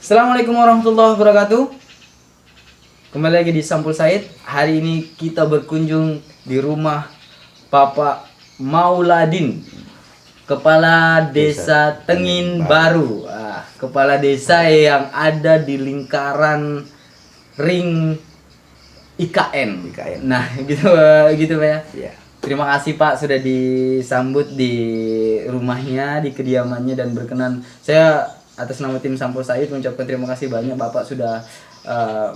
Assalamualaikum warahmatullahi wabarakatuh. Kembali lagi di Sampul Said. Hari ini kita berkunjung di rumah Bapak Mauladin, Kepala Desa Tengin Baru. Kepala desa yang ada di lingkaran ring IKN. Nah, gitu Pak ya. Iya. Terima kasih Pak sudah disambut di rumahnya, di kediamannya, dan berkenan saya atas nama tim Sampul Said mengucapkan terima kasih banyak Bapak sudah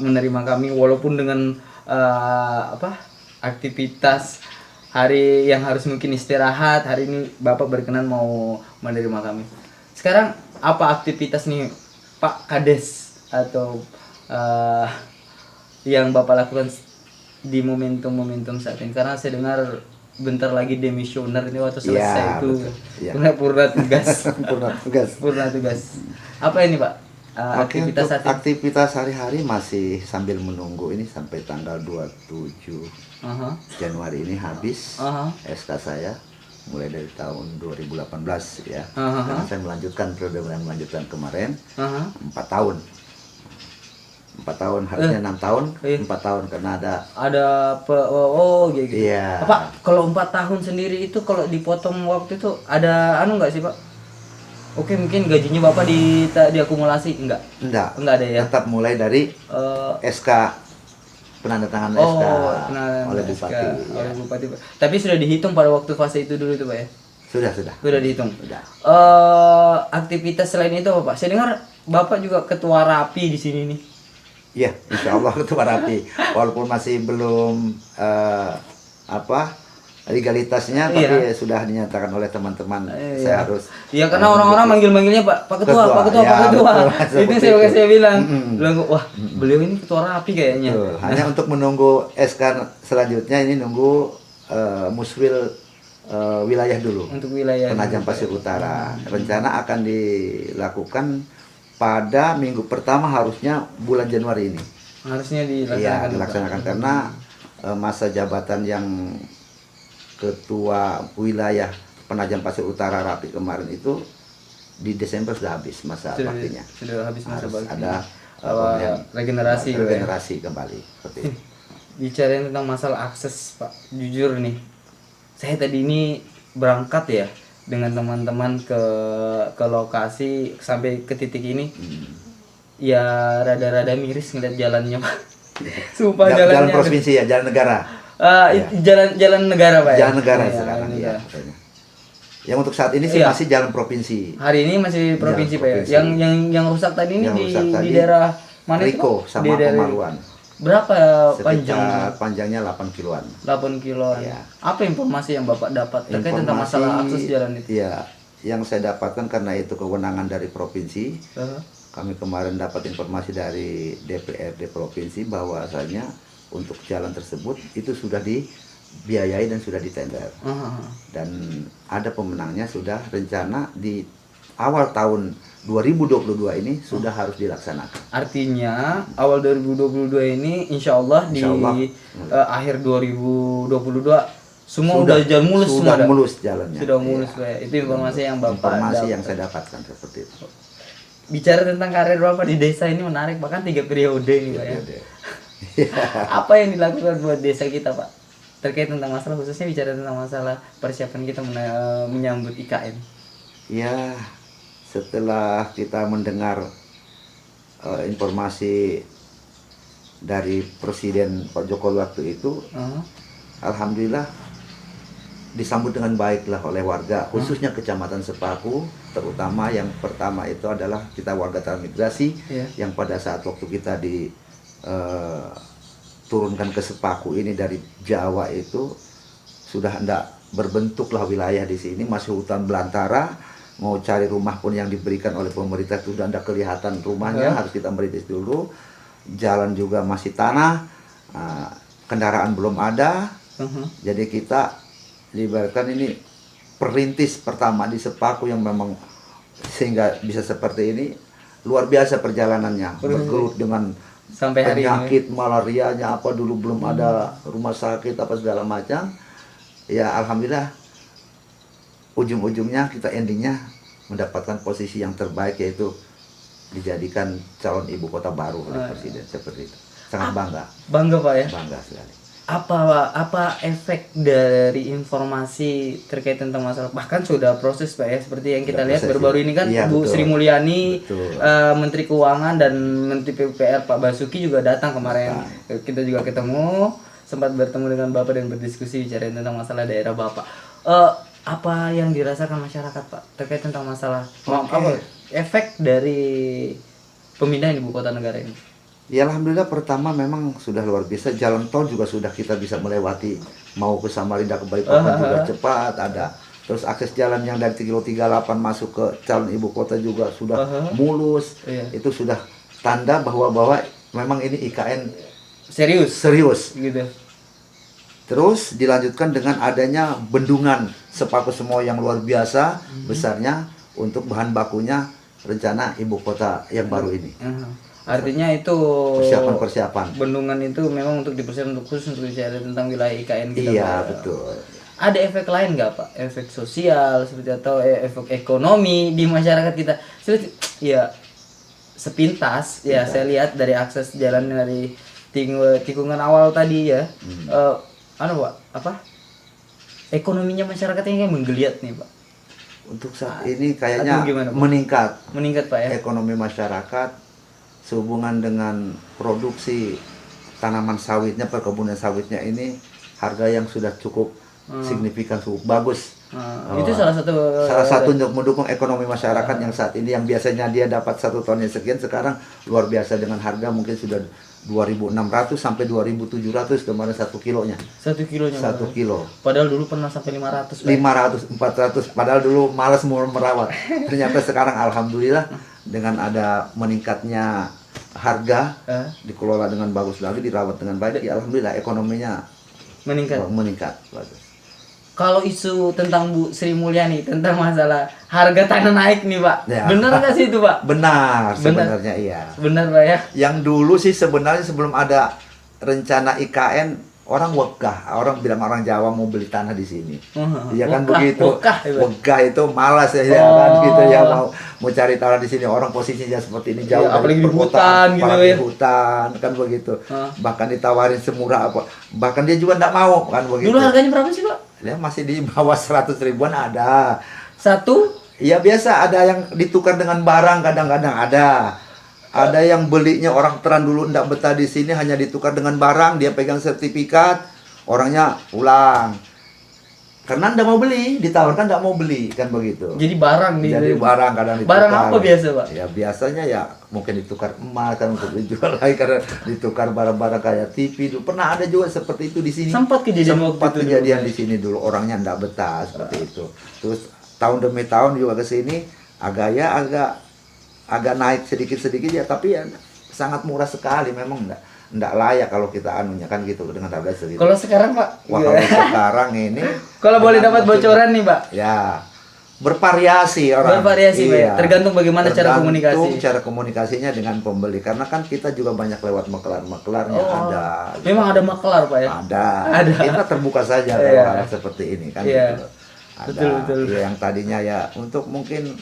menerima kami walaupun dengan aktivitas hari yang harus mungkin istirahat. Hari ini Bapak berkenan mau menerima kami. Sekarang apa aktivitas nih Pak Kades atau yang Bapak lakukan di momentum-momentum saat ini? Karena saya dengar bentar lagi demisioner ini waktu selesai itu purna tugas. Apa ini Pak? Aktivitas hari-hari masih sambil menunggu ini sampai tanggal 27 Januari ini habis SK saya mulai dari tahun 2018 ya. Karena saya melanjutkan periode yang melanjutkan kemarin 4 tahun. 4 tahun harusnya 6 tahun, 4 tahun karena ada gitu. Iya. Pak, kalau 4 tahun sendiri itu kalau dipotong waktu itu ada nggak sih Pak? Oke, mungkin gajinya Bapak diakumulasi enggak? Enggak ada ya. Tetap mulai dari SK penandatangan SK oleh Bupati. Oleh Bupati. Tapi sudah dihitung pada waktu fase itu dulu itu Pak ya? Sudah dihitung. Sudah. Aktivitas selain itu apa Pak? Saya dengar Bapak juga ketua rapi di sini nih. Iya, insya Allah ketua rapi. Walaupun masih belum legalitasnya, tapi sudah dinyatakan oleh teman-teman. Saya harus. Iya, karena orang-orang manggil-manggilnya Pak Ketua. Itu saya bilang, wah beliau ini ketua rapi kayaknya. Betul. Hanya untuk menunggu SK selanjutnya ini nunggu muswil wilayah dulu. Untuk wilayah Penajam Pasir Utara. Rencana akan dilakukan pada minggu pertama harusnya bulan Januari ini. Harusnya dilaksanakan. Iya, dilaksanakan karena masa jabatan yang ketua wilayah Penajam Pasir Utara Rapi kemarin itu di Desember sudah habis masa baktinya. Sudah habis masa baktinya. Ada regenerasi ya? kembali seperti itu. Bicarain tentang masalah akses Pak, jujur nih, saya tadi ini berangkat ya dengan teman-teman ke lokasi sampai ke titik ini. Ya rada-rada miris ngeliat jalannya Pak. Sumpah jalan provinsi ya, jalan negara. Jalan negara Pak ya. Jalan negara sekarang ya. Yang untuk saat ini sih masih jalan provinsi. Hari ini masih provinsi Pak ya. Yang rusak tadi ini di daerah mana itu? Riko sama Pemaluan. Berapa panjangnya 8 kiloan. 8 kiloan. Ya. Apa informasi yang Bapak dapat terkait tentang masalah akses jalan itu? Iya, yang saya dapatkan karena itu kewenangan dari provinsi. Kami kemarin dapat informasi dari DPRD provinsi bahwasanya untuk jalan tersebut itu sudah dibiayai dan sudah ditender. Dan ada pemenangnya, sudah rencana di awal tahun 2022 ini sudah harus dilaksanakan. Artinya awal 2022 ini insya Allah di akhir 2022 semua sudah jalan mulus. Sudah mulus jalannya. Sudah mulus ya. Itu informasi yang Bapak yang saya dapatkan seperti itu. Bicara tentang karir Bapak di desa ini menarik, bahkan 3 periode ini Pak ya. Apa yang dilakukan buat desa kita Pak? Terkait tentang masalah, khususnya bicara tentang masalah persiapan kita menyambut IKN. Ya, setelah kita mendengar informasi dari Presiden Pak Jokowi waktu itu, alhamdulillah disambut dengan baiklah oleh warga, khususnya Kecamatan Sepaku, terutama yang pertama itu adalah kita warga transmigrasi yang pada saat waktu kita turunkan ke Sepaku ini dari Jawa itu sudah hendak berbentuklah wilayah di sini, masih hutan belantara. Mau cari rumah pun yang diberikan oleh pemerintah itu sudah tidak kelihatan rumahnya, harus kita merintis dulu. Jalan juga masih tanah, kendaraan belum ada. Jadi kita libatkan ini perintis pertama di Sepaku yang memang sehingga bisa seperti ini. Luar biasa perjalanannya, bergelut dengan sampai penyakit malarianya apa dulu belum ada rumah sakit apa segala macam. Ya alhamdulillah ujung-ujungnya kita endingnya mendapatkan posisi yang terbaik, yaitu dijadikan calon ibu kota baru oleh presiden seperti itu. Sangat bangga, Bangga Pak ya. bangga sekali. Apa efek dari informasi terkait tentang masalah, bahkan sudah proses Pak ya, seperti yang kita Sudah lihat proses, baru-baru ini kan iya, Bu betul. Sri Mulyani, Betul. Menteri Keuangan dan Menteri PUPR Pak Basuki juga datang kemarin. Kita juga ketemu, sempat bertemu dengan Bapak dan berdiskusi bicara tentang masalah daerah Bapak. Apa yang dirasakan masyarakat Pak terkait tentang masalah apa efek dari pemindahan ibu kota negara ini? Ya alhamdulillah, pertama memang sudah luar biasa, jalan tol juga sudah kita bisa melewati, mau ke Samarinda ke Balikpapan juga cepat ada. Terus akses jalan yang dari kilo 38 masuk ke calon ibu kota juga sudah mulus. Itu sudah tanda bahwa memang ini IKN serius gitu. Terus dilanjutkan dengan adanya bendungan Sepaku Semoy yang luar biasa besarnya untuk bahan bakunya rencana ibu kota yang baru ini. Artinya itu Persiapan. bendungan itu memang untuk dipersiapkan khusus untuk bicara tentang wilayah IKN kita. Iya, Pak. betul. Ada efek lain nggak Pak? Efek sosial seperti atau efek ekonomi di masyarakat kita? Seperti ya sepintas ya saya lihat dari akses jalan dari tikungan awal tadi ya. Pak, apa? Ekonominya masyarakat ini menggeliat nih Pak. Untuk saat ini kayaknya meningkat Pak ya. Ekonomi masyarakat sehubungan dengan produksi tanaman sawitnya, perkebunan sawitnya ini harga yang sudah cukup signifikan, cukup bagus. Itu salah satu untuk mendukung ekonomi masyarakat yang saat ini yang biasanya dia dapat 1 tonnya sekian, sekarang luar biasa dengan harga mungkin sudah 2.600 sampai 2.700 kemarin 1 kilonya. 1 kilonya. 1 kilo. Padahal dulu pernah sampai 500. 500, 400. Padahal dulu malas mau merawat. Ternyata sekarang alhamdulillah dengan ada meningkatnya harga dikelola dengan bagus lagi, dirawat dengan baik, ya alhamdulillah ekonominya meningkat bagus. Kalau isu tentang Bu Sri Mulyani tentang masalah harga tanah naik nih Pak, ya. Benar nggak sih itu Pak? Benar sebenarnya iya. Benar Pak ya. Yang dulu sih sebenarnya sebelum ada rencana IKN, orang wegah, orang bilang orang Jawa mau beli tanah di sini. Iya kan begitu. Wegah itu malas ya, kan gitu ya, mau cari tanah di sini, orang posisinya seperti ini jauh dari apalagi di hutan gitu ya. Hutan kan begitu. Bahkan ditawarin semurah apa, bahkan dia juga enggak mau kan begitu. Dulu harganya berapa sih Pak? Ya masih di bawah 100 ribuan ada. Satu? Iya biasa, ada yang ditukar dengan barang, kadang-kadang ada. Ada yang belinya orang teran dulu ndak betah di sini, hanya ditukar dengan barang, dia pegang sertifikat, orangnya pulang. Karena ndak mau beli, ditawarkan ndak mau beli, kan begitu. Jadi barang nih. Jadi barang kadang ditukar. Barang apa biasa Pak? Ya biasanya ya mungkin ditukar emas kan untuk dijual lagi, karena ditukar barang-barang kayak TV dulu. Pernah ada juga seperti itu di sini. Sempat kejadian di sini dulu, orangnya ndak betah seperti itu. Terus tahun demi tahun juga ke sini agak naik sedikit-sedikit ya, tapi ya sangat murah sekali, memang enggak layak kalau kita anunya kan gitu dengan harga segitu. Kalau sekarang Pak? Wah, kalau sekarang ini kalau boleh dapat bocoran nih Pak? Ya, bervariasi orang. Bervariasi iya. Pak. Tergantung bagaimana cara komunikasi. Cara komunikasinya dengan pembeli, karena kan kita juga banyak lewat maklar-maklarnya ada. Memang ada maklar Pak ya? Ada. Kita terbuka saja kalau hal seperti ini kan gitu. Ada. Betul. Ya, yang tadinya ya untuk mungkin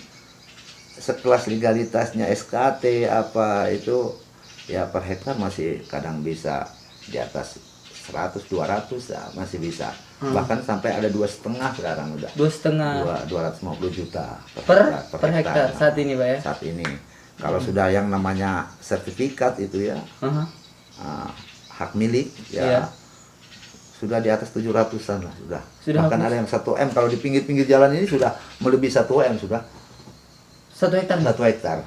sekelas legalitasnya SKT apa itu ya per hektar masih kadang bisa di atas 100 200 ya, masih bisa. Bahkan sampai ada 2,5 sekarang udah. 2,5. 250 juta per hektar saat ini Pak ya. Saat ini. Kalau sudah yang namanya sertifikat itu ya. Hak milik ya. Sudah di atas 700-an lah sudah. Bahkan ada yang 1 M, kalau di pinggir-pinggir jalan ini sudah melebihi 1 M sudah. 1 hektar? 1 hektar.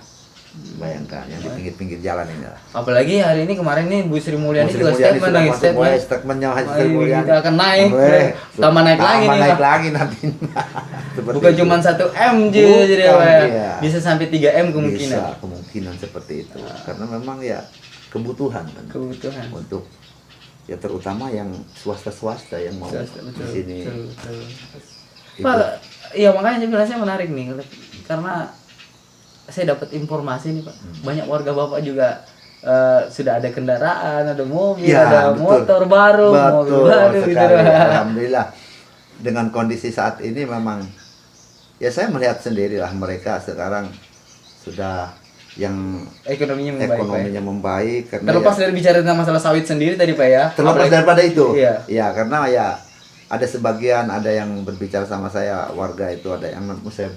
Bayangkan yang di pinggir-pinggir jalan ini lah. Apalagi hari ini kemarin nih Bu Sri Mulyani juga statementnya Sri Mulyani. Kita akan naik. Tambah naik lagi nih. Naik lagi nantinya. Bukan cuma 1 M jadi bisa sampai 3 M kemungkinan. Bisa kemungkinan seperti itu. Karena memang ya kebutuhan kan. Kebutuhan. Untuk ya terutama yang swasta yang mau di sini. Pak, iya makanya saya menarik nih karena saya dapat informasi nih Pak, banyak warga Bapak juga sudah ada kendaraan, ada mobil, ya, ada motor baru, mobil baru gitu. Alhamdulillah. Dengan kondisi saat ini memang ya saya melihat sendirilah mereka sekarang sudah yang Ekonominya membaik, Pak, ya? ekonominya membaik karena Terlepas ya, dari bicara tentang masalah sawit sendiri tadi Pak ya. terlepas Apalagi- daripada itu. Iya. Ya, karena ya ada sebagian ada yang berbicara sama saya, warga itu ada yang saya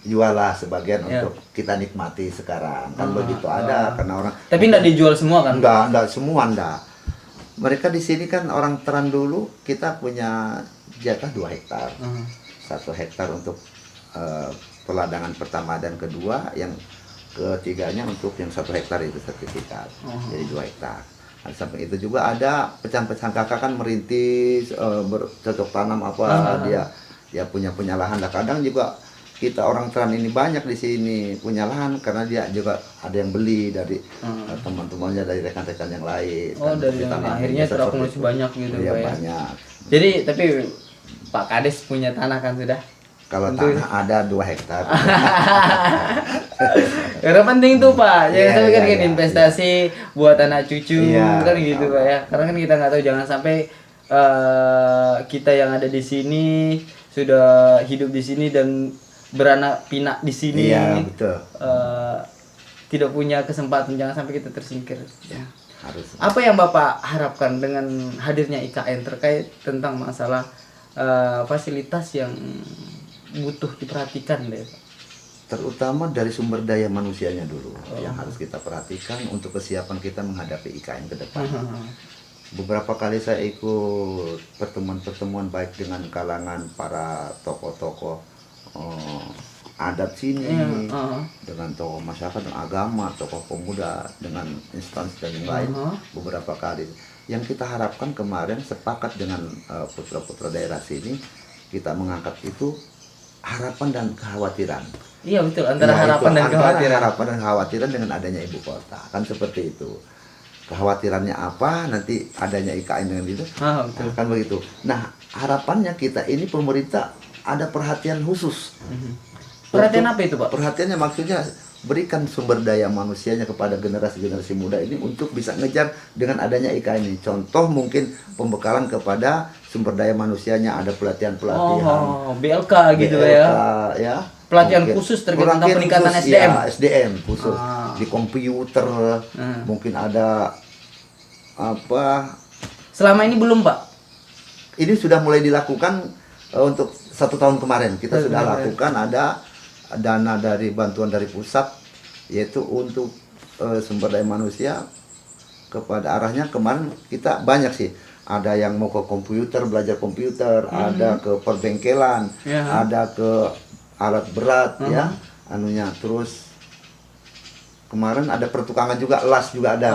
jual lah sebagian Iya. untuk kita nikmati sekarang. Kan Ah, begitu ah. ada karena orang Tapi enggak dijual semua kan? enggak semua enggak. Mereka di sini kan orang Teran dulu kita punya jatah 2 hektar. Ah. 1 hektar untuk peladangan pertama dan kedua, yang ketiganya untuk yang 1 hektar itu sertifikat. Jadi 2 hektar. Nah, di samping itu juga ada pecahan-pecahan kakak kan merintis bercocok tanam apa dia punya lahan. Nah, kadang juga kita orang Teran ini banyak di sini punya lahan karena dia juga ada yang beli dari teman-temannya, dari rekan-rekan yang lain. Oh, Kan dari yang ditanam akhirnya seperti terakumulasi itu. banyak gitu Iya, Pak ya. banyak. Jadi tapi Pak Kades punya tanah kan sudah? Kalau Tentu. tanah ada 2 hektar. Karena penting tuh Pak, jangan Iya, sampai kan iya, kan iya. investasi buat anak cucu Iya, kan gitu Pak ya. Karena kan kita nggak tahu, jangan sampai kita yang ada di sini sudah hidup di sini dan beranak pinak di sini, Iya, betul. tidak punya kesempatan, jangan sampai kita tersingkir. Ya. Harus. Apa yang Bapak harapkan dengan hadirnya IKN terkait tentang masalah fasilitas yang butuh diperhatikan deh Pak? Terutama dari sumber daya manusianya dulu yang harus kita perhatikan untuk kesiapan kita menghadapi IKN ke depan. Beberapa kali saya ikut pertemuan-pertemuan baik dengan kalangan para tokoh-tokoh adat sini, dengan tokoh masyarakat dan agama, tokoh pemuda, dengan instansi dan yang lain. Beberapa kali yang kita harapkan kemarin sepakat dengan putra-putra daerah sini, kita mengangkat itu harapan dan kekhawatiran. Iya betul, antara Ya, harapan itu dan antara kekhawatiran. harapan dan kekhawatiran dengan adanya ibu kota, kan seperti itu. Kekhawatirannya apa, nanti adanya IKN dengan itu, Betul. kan begitu. Nah, harapannya kita ini pemerintah ada perhatian khusus. Perhatian Untuk- apa itu Pak? Perhatiannya maksudnya berikan sumber daya manusianya kepada generasi-generasi muda ini untuk bisa ngejar dengan adanya IKN ini. Contoh mungkin pembekalan kepada sumber daya manusianya, ada pelatihan-pelatihan. Oh, BLK gitu ya. ya. Pelatihan Mungkin khusus terkait tentang pelatihan peningkatan khusus, SDM. ya, SDM khusus di komputer. Mungkin ada apa? Selama ini belum Pak? Ini sudah mulai dilakukan untuk 1 tahun kemarin. Kita Tahun sudah kemarin. lakukan, ada dana dari bantuan dari pusat, yaitu untuk sumber daya manusia kepada arahnya. Kemarin kita banyak sih. Ada yang mau ke komputer, belajar komputer, ada ke perbengkelan, ada ke alat berat ya, anunya. Terus kemarin ada pertukangan juga, las juga ada.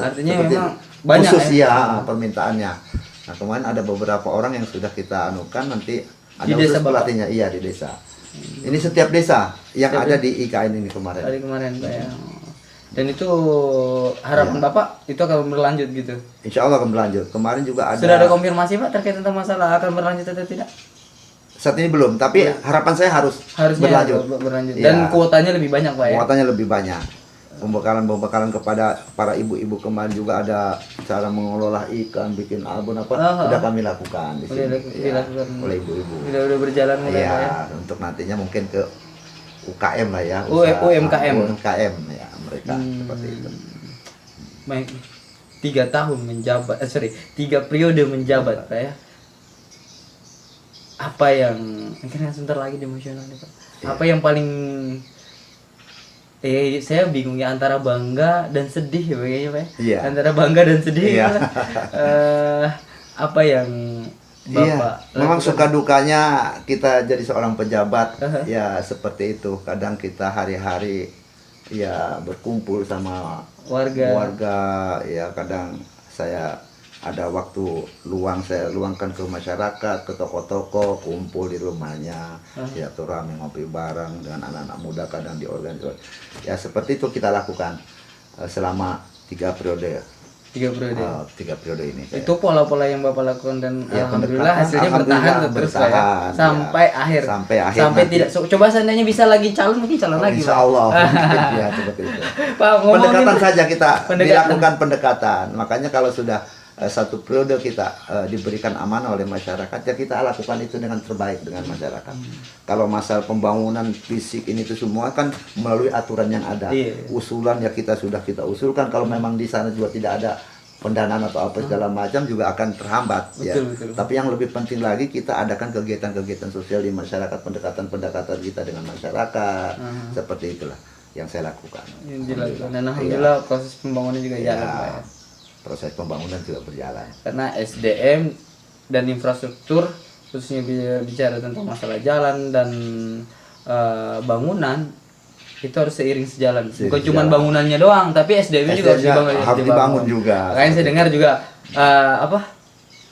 Artinya Seperti memang banyak khusus ya? ya permintaannya. Nah, kemarin ada beberapa orang yang sudah kita anukan, nanti ada Di desa khusus Bapak? pelatihnya. Iya, di desa. Ini setiap desa yang Setiap ada di IKN ini kemarin. Dari kemarin Pak ya. Dan itu harapan Bapak itu akan berlanjut gitu. Insya Allah akan berlanjut. Kemarin juga ada. Sudah ada konfirmasi Pak terkait tentang masalah akan berlanjut atau tidak? Saat ini belum, tapi harapan saya Harusnya berlanjut. berlanjut. Iya. Dan kuotanya lebih banyak Pak ya. Muatannya lebih banyak. Pembekalan kepada para ibu-ibu kemarin juga ada cara mengelola ikan, bikin albun apa, sudah kami lakukan di sini. Dilakukan Oleh ibu-ibu. Udah berjalan mulai Pak ya. Iya, untuk nantinya mungkin ke UKM lah ya. UMKM. UMKM ya mereka seperti itu. Baik. 3 tahun menjabat, 3 periode menjabat Pak ya. Apa yang mungkin sebentar lagi emosional nih Pak. Apa yang paling saya bingung ya antara bangga dan sedih ya Pak ya, Pak. Iya. Antara bangga dan sedih. Iya. Apa yang Bapak memang lakukan? suka dukanya kita jadi seorang pejabat ya seperti itu. Kadang kita hari-hari ya berkumpul sama warga ya, kadang saya ada waktu luang saya luangkan ke masyarakat, ke toko-toko, kumpul di rumahnya, ya rame ngopi bareng dengan anak-anak muda, kadang di organisasi. Ya seperti itu kita lakukan selama 3 periode. 3 periode. 3 periode ini. Itu pola-pola yang Bapak lakukan dan Ya, alhamdulillah hasilnya alhamdulillah bertahan terus Pak ya. bertahan, Sampai ya. akhir. Sampai akhir Sampai nanti. tidak coba seandainya bisa lagi calon mungkin calon lagi. Insya Pak. Allah. Ya seperti itu. Pak, ngomongin Pendekatan saja kita pendekatan. dilakukan pendekatan. Makanya kalau sudah satu periode kita diberikan amanah oleh masyarakat, ya kita lakukan itu dengan terbaik dengan masyarakat. Kalau masalah pembangunan fisik ini itu semua kan melalui aturan yang ada. Usulan ya kita usulkan. Kalau memang di sana juga tidak ada pendanaan atau apa segala macam juga akan terhambat. Betul. Tapi yang lebih penting lagi kita adakan kegiatan-kegiatan sosial di masyarakat, pendekatan kita dengan masyarakat, seperti itulah yang saya lakukan. Dan alhamdulillah proses pembangunan juga jalan, Pak ya. Proses pembangunan juga berjalan. Karena SDM dan infrastruktur, khususnya bicara tentang masalah jalan dan bangunan, itu harus seiring sejalan. Bukan cuma bangunannya doang, tapi SDM-nya juga harus dibangun juga. Makanya saya dengar juga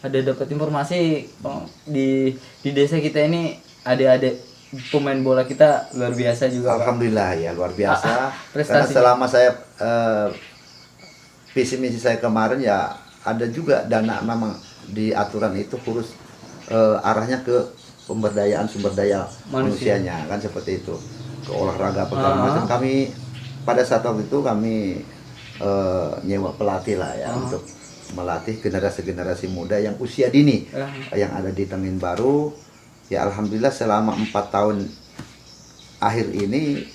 ada dapat informasi di desa kita ini adik-adik pemain bola kita luar biasa juga. Alhamdulillah ya, luar biasa. Karena Prestasi. selama saya visi misi saya kemarin ya ada juga dana memang di aturan itu harus arahnya ke pemberdayaan sumber daya manusianya kan seperti itu, ke olahraga segala macam. Kami pada saat waktu itu kami nyewa pelatih lah ya untuk melatih generasi muda yang usia dini yang ada di Tengin Baru. Ya alhamdulillah selama 4 tahun akhir ini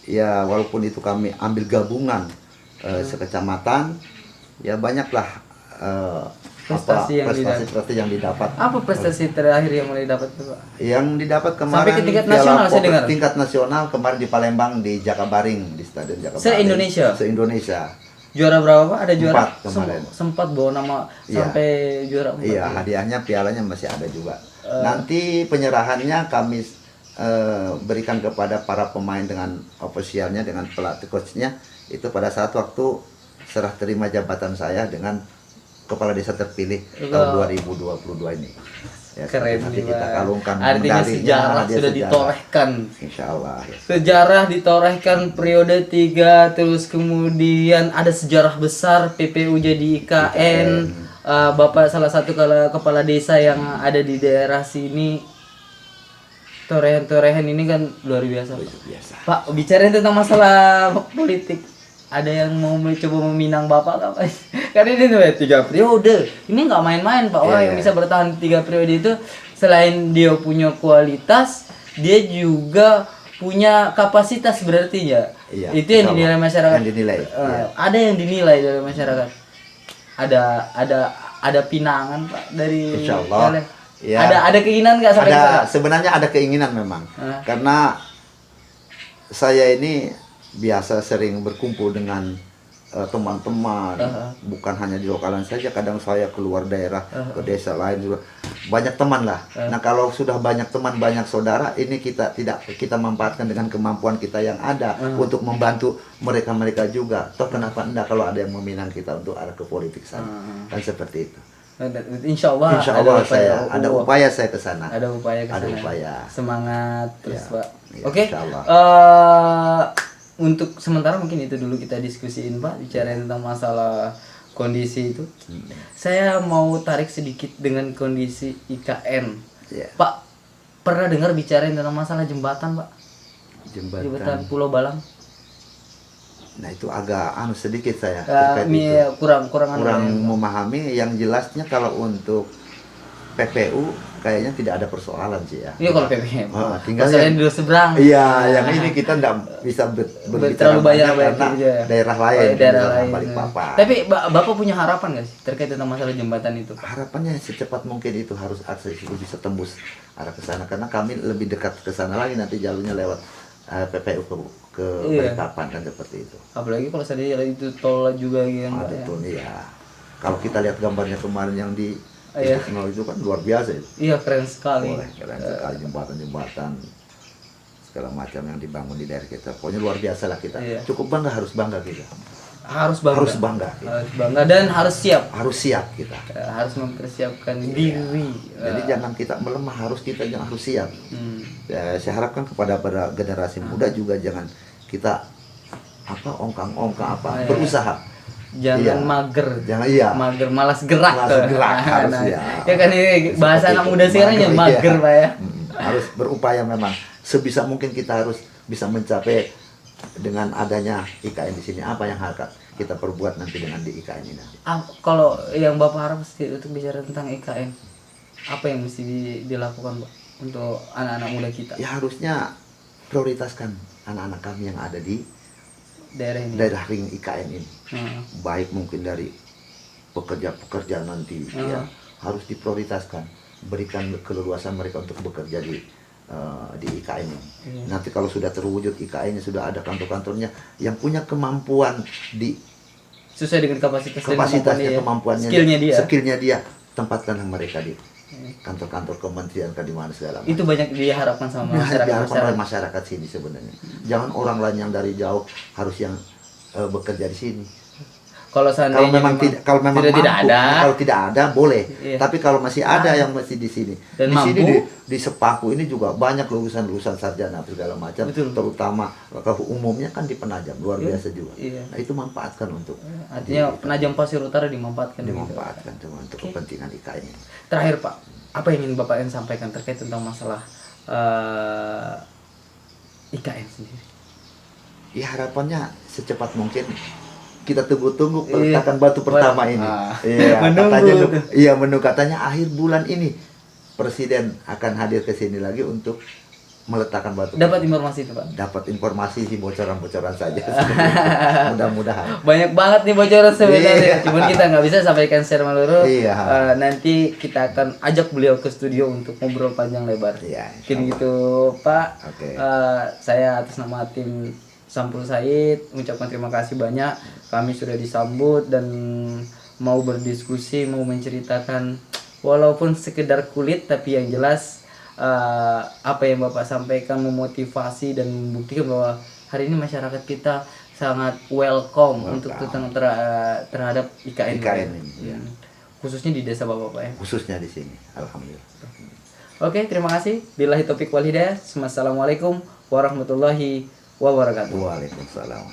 ya walaupun itu kami ambil gabungan sekecamatan, ya banyaklah prestasi yang didapat. Apa prestasi terakhir yang mulai dapat itu, Pak? Yang didapat kemarin sampai ke tingkat nasional saya dengar. Tingkat nasional kemarin di Palembang di Jakabaring, di Stadion Jakabaring. Se-Indonesia. Juara berapa, Pak? Ada juara 4 kemarin. Sempat bawa nama sampai juara 4. Iya, hadiahnya pialanya masih ada juga. Nanti penyerahannya kami berikan kepada para pemain dengan ofisialnya, dengan pelatih coachnya itu pada saat waktu serah terima jabatan saya dengan kepala desa terpilih tahun 2022 ini. Ya, keren nanti nih, kita kalungkan artinya sejarah sudah ditorehkan. Insyaallah ya. Sejarah ditorehkan periode 3, terus kemudian ada sejarah besar PPU jadi IKN. Bapak salah satu kepala desa yang ada di daerah sini. Torehan ini kan luar biasa. Pak, bicarain tentang masalah politik. Ada yang mau mencoba meminang Bapak nggak, Pak? Karena ini tuh 3 periode. Ini nggak main-main, Pak. Orang yang bisa bertahan 3 periode itu selain dia punya kualitas, dia juga punya kapasitas berarti ya. Itu yang dinilai masyarakat. Ada yang dinilai dari masyarakat. Ada pinangan, Pak, dari Insyaallah. Ya, ada keinginan nggak sampai ada, sebenarnya ada keinginan memang. Karena saya ini biasa sering berkumpul dengan teman-teman, bukan hanya di lokalan saja, kadang saya keluar daerah ke desa lain juga banyak teman lah. Nah kalau sudah banyak teman, banyak saudara, ini kita manfaatkan dengan kemampuan kita yang ada untuk membantu mereka juga. Toh kenapa enggak kalau ada yang meminang kita untuk arah ke politik sana, kan seperti itu. Insya Allah ada upaya saya ke sana. Ada upaya ke sana. Semangat terus, Pak. Oke. Untuk sementara mungkin itu dulu kita diskusiin, Pak, bicarain tentang masalah kondisi itu. Saya mau tarik sedikit dengan kondisi IKN. Pak, pernah dengar bicarain tentang masalah jembatan, Pak? Jembatan Pulau Balang. Nah itu agak sedikit saya kurang memahami. Yang jelasnya kalau untuk PPU kayaknya tidak ada persoalan sih ya. Iya kalau PPU. Tinggal yang dulu seberang. Iya, yang ini kita tidak bisa berbicara banyak karena daerah lain. Balikpapan. Tapi Bapak punya harapan nggak sih terkait tentang masalah jembatan itu? Harapannya secepat mungkin itu harus akses itu bisa tembus arah ke sana, karena kami lebih dekat ke sana lagi, nanti jalurnya lewat PPU ke Balikpapan kan seperti itu. Apalagi kalau saya lihat itu tol juga yang betul ya. Kalau kita lihat gambarnya kemarin yang di itu kan luar biasa itu. Iya, keren sekali. Keren sekali, jembatan segala macam yang dibangun di daerah kita. Pokoknya luar biasa lah kita. Cukup bangga, harus bangga kita. Harus bangga. Harus bangga dan harus siap. Harus siap kita. Harus mempersiapkan diri. Jadi jangan kita melemah, harus siap. Saya harapkan kepada generasi muda juga jangan kita ongkang-ongkang berusaha. Jangan mager. Mager, malas gerak. Harus ya kan ini bahasa anak muda sekarang ya mager, Pak ya. Harus berupaya memang sebisa mungkin kita harus bisa mencapai dengan adanya IKN di sini. Apa yang kita perbuat nanti dengan di IKN ini nanti. Kalau yang Bapak harap untuk bicara tentang IKN, apa yang mesti dilakukan Pak untuk anak-anak muda kita? Ya harusnya prioritaskan anak-anak kami yang ada di Daerah ini. daerah ring IKN ini. Baik Baik mungkin dari pekerja-pekerja nanti ya harus diprioritaskan, berikan keleluasan mereka untuk bekerja di IKN ini. Nanti kalau sudah terwujud IKN ini, sudah ada kantor-kantornya yang punya kemampuan di sesuai dengan kapasitasnya, kemampuannya, skillnya dia, tempatkan mereka di kantor-kantor kementerian di mana segala macam. Itu banyak diharapkan sama diharapkan oleh masyarakat sini sebenarnya. Jangan orang lain yang dari jauh harus yang bekerja di sini. Kalau seandainya kalau memang tidak mampu, ada, kalau tidak ada boleh. Iya. Tapi kalau masih ada yang masih di sini, dan di mampu, sini di Sepaku ini juga banyak lulusan sarjana segala macam. Betul. Terutama kalau umumnya kan di Penajam luar biasa juga. Iya. Nah itu manfaatkan untuk artinya Penajam Pasir Utara dimanfaatkan. Cuma untuk kepentingan IKN ini. Terakhir Pak, apa yang ingin Bapak yang sampaikan terkait tentang masalah IKN sendiri? Ya harapannya secepat mungkin kita tunggu-tunggu peletakan batu pertama ini. Menunggu katanya akhir bulan ini Presiden akan hadir ke sini lagi untuk meletakkan batu. Dapat informasi itu Pak? Dapat informasi sih, bocoran-bocoran saja. Mudah-mudahan. Banyak banget nih bocoran sebenarnya. Cuman kita nggak bisa sampaikan secara menyeluruh. Nanti kita akan ajak beliau ke studio untuk ngobrol panjang lebar. Mungkin gitu Pak. Saya atas nama tim Sampul Said mengucapkan terima kasih banyak. Kami sudah disambut dan mau berdiskusi, mau menceritakan walaupun sekedar kulit, tapi yang jelas apa yang Bapak sampaikan memotivasi dan membuktikan bahwa hari ini masyarakat kita sangat welcome untuk terhadap IKN ini. Khususnya di desa Bapak ya. Khususnya di sini. Alhamdulillah. Oke, terima kasih. Billahi taufiq wal hidayah. Assalamualaikum warahmatullahi wabarakatuh. Waalaikumsalam.